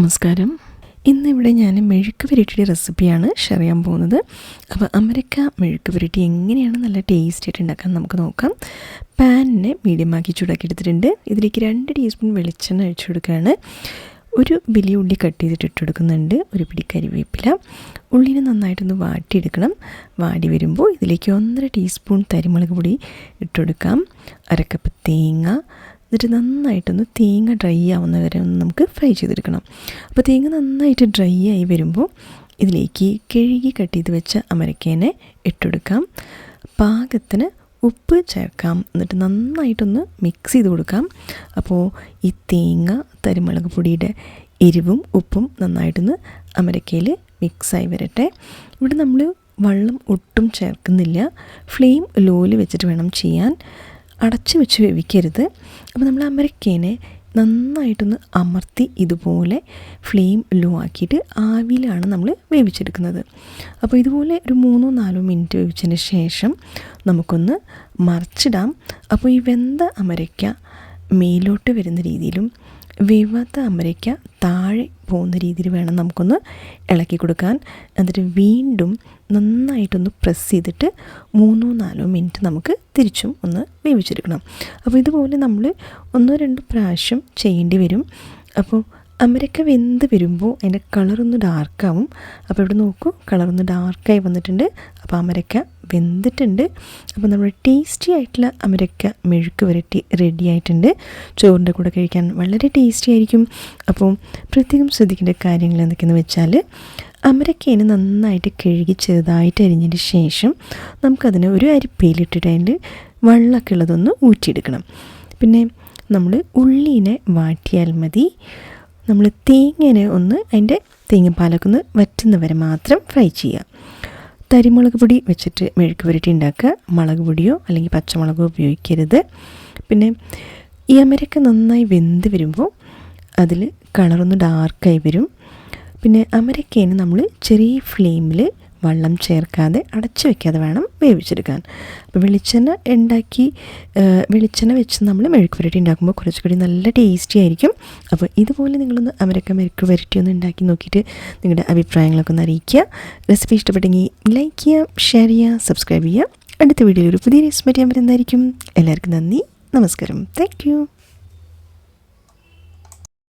നമസ്കാരം. ഇന്നിവിടെ ഞാൻ മെഴുക്ക് പുരട്ടിയുടെ റെസിപ്പിയാണ് ഷെയർ ചെയ്യാൻ പോകുന്നത്. അപ്പോൾ അമരക്ക മെഴുക്ക് പുരട്ടി എങ്ങനെയാണ് നല്ല ടേസ്റ്റി ആയിട്ട് ഉണ്ടാക്കാൻ നമുക്ക് നോക്കാം. പാനിനെ മീഡിയമാക്കി ചൂടാക്കി എടുത്തിട്ടുണ്ട്. ഇതിലേക്ക് 2 ടീസ്പൂൺ വെളിച്ചെണ്ണ ഒഴിച്ചു കൊടുക്കുകയാണ്. ഒരു വലിയ ഉള്ളി കട്ട് ചെയ്തിട്ട് ഇട്ട് കൊടുക്കുന്നുണ്ട്. ഒരു പിടി കരിവേപ്പില. ഉള്ളിനെ നന്നായിട്ടൊന്ന് വാട്ടിയെടുക്കണം. വാടി വരുമ്പോൾ ഇതിലേക്ക് 1.5 ടീസ്പൂൺ തരിമുളക് പൊടി ഇട്ട് കൊടുക്കാം. 1 കപ്പ് തേങ്ങ. എന്നിട്ട് നന്നായിട്ടൊന്ന് തേങ്ങ ഡ്രൈ ആവുന്ന വരെ ഒന്ന് നമുക്ക് ഫ്രൈ ചെയ്തെടുക്കണം. അപ്പോൾ തേങ്ങ നന്നായിട്ട് ഡ്രൈ ആയി വരുമ്പോൾ ഇതിലേക്ക് കഴുകി കട്ട് ചെയ്ത് വെച്ച അമരക്കേനെ ഇട്ടുകൊടുക്കാം. പാകത്തിന് ഉപ്പ് ചേർക്കാം. എന്നിട്ട് നന്നായിട്ടൊന്ന് മിക്സ് ചെയ്ത് കൊടുക്കാം. അപ്പോൾ ഈ തേങ്ങ തരിമുളക് പൊടിയുടെ എരിവും ഉപ്പും നന്നായിട്ടൊന്ന് അമരക്കയിൽ മിക്സായി വരട്ടെ. ഇവിടെ നമ്മൾ വെള്ളം ഒട്ടും ചേർക്കുന്നില്ല. ഫ്ലെയിം ലോയിൽ വെച്ചിട്ട് വേണം ചെയ്യാൻ. അടച്ച് വെച്ച് വേവിക്കരുത്. അപ്പോൾ നമ്മൾ അമരക്കേനെ നന്നായിട്ടൊന്ന് അമർത്തി ഇതുപോലെ ഫ്ലെയിം ലോ ആക്കിയിട്ട് ആവിയിലാണ് നമ്മൾ വേവിച്ചെടുക്കുന്നത്. അപ്പോൾ ഇതുപോലെ ഒരു 3-4 മിനിറ്റ് വേവിച്ചതിന് ശേഷം നമുക്കൊന്ന് മറിച്ചിടാം. അപ്പോൾ ഈ വെന്ത അമരക്ക മേലോട്ട് വരുന്ന രീതിയിലും വേവാത്ത അമരയ്ക്ക താഴെ പോകുന്ന രീതിയിൽ വേണം നമുക്കൊന്ന് ഇളക്കി കൊടുക്കാൻ. എന്നിട്ട് വീണ്ടും നന്നായിട്ടൊന്ന് പ്രസ് ചെയ്തിട്ട് 3-4 മിനിറ്റ് നമുക്ക് തിരിച്ചും ഒന്ന് വേവിച്ചെടുക്കണം. അപ്പോൾ ഇതുപോലെ നമ്മൾ 1-2 പ്രാവശ്യം ചെയ്യേണ്ടി വരും. അപ്പോൾ അമരക്ക വെന്ത് വരുമ്പോൾ അതിൻ്റെ കളറൊന്ന് ഡാർക്കാവും. അപ്പോൾ ഇവിടെ നോക്കൂ, കളറൊന്ന് ഡാർക്കായി വന്നിട്ടുണ്ട്. അപ്പോൾ അമരക്ക വെന്തിട്ടുണ്ട്. അപ്പോൾ നമ്മുടെ ടേസ്റ്റി ആയിട്ടുള്ള അമരക്ക മെഴുക്ക് പുരട്ടി റെഡി ആയിട്ടുണ്ട്. ചോറിൻ്റെ കൂടെ കഴിക്കാൻ വളരെ ടേസ്റ്റി ആയിരിക്കും. അപ്പോൾ പ്രത്യേകം ശ്രദ്ധിക്കേണ്ട കാര്യങ്ങൾ എന്തൊക്കെയെന്ന് വെച്ചാൽ, അമരക്കേനെ നന്നായിട്ട് കഴുകി ചെറുതായിട്ട് അരിഞ്ഞതിന് ശേഷം നമുക്കതിന് ഒരു അരിപ്പയിലിട്ടിട്ട് അതിൻ്റെ വെള്ളമൊക്കെ ഉള്ളതൊന്ന് ഊറ്റിയെടുക്കണം. പിന്നെ നമ്മൾ ഉള്ളീനെ വാട്ടിയാൽ മതി. നമ്മൾ തേങ്ങേനെ ഒന്ന് അതിൻ്റെ തേങ്ങാപ്പാലൊക്കെ ഒന്ന് വറ്റുന്നവരെ മാത്രം ഫ്രൈ ചെയ്യുക. തരിമുളക് പൊടി വെച്ചിട്ട് മെഴുക്ക് പുരട്ടി ഉണ്ടാക്കുക. മുളക് പൊടിയോ അല്ലെങ്കിൽ പച്ചമുളകോ ഉപയോഗിക്കരുത്. പിന്നെ ഈ അമരക്ക നന്നായി വെന്ത് വരുമ്പോൾ അതിൽ കളറൊന്ന് ഡാർക്കായി വരും. പിന്നെ അമരക്കേനെ നമ്മൾ ചെറിയ ഫ്ലെയിമിൽ വെള്ളം ചേർക്കാതെ അടച്ചു വയ്ക്കാതെ വേണം വേവിച്ചെടുക്കാൻ. അപ്പോൾ വെളിച്ചെണ്ണ വെച്ച് നമ്മൾ മെഴുക്ക് പുരട്ടി ഉണ്ടാക്കുമ്പോൾ കുറച്ചുകൂടി നല്ല ടേസ്റ്റി ആയിരിക്കും. അപ്പോൾ ഇതുപോലെ നിങ്ങളൊന്ന് മെഴുക്ക് പുരട്ടി ഒന്ന് ഉണ്ടാക്കി നോക്കിയിട്ട് നിങ്ങളുടെ അഭിപ്രായങ്ങളൊക്കെ ഒന്ന് അറിയിക്കുക. റെസിപ്പി ഇഷ്ടപ്പെട്ടെങ്കിൽ ലൈക്ക് ചെയ്യുക, ഷെയർ ചെയ്യുക, സബ്സ്ക്രൈബ് ചെയ്യുക. അടുത്ത വീഡിയോയിൽ ഒരു പുതിയ റെസിപ്പി ചെയ്യാൻ വരുന്നതായിരിക്കും. എല്ലാവർക്കും നന്ദി, നമസ്കാരം. Thank you.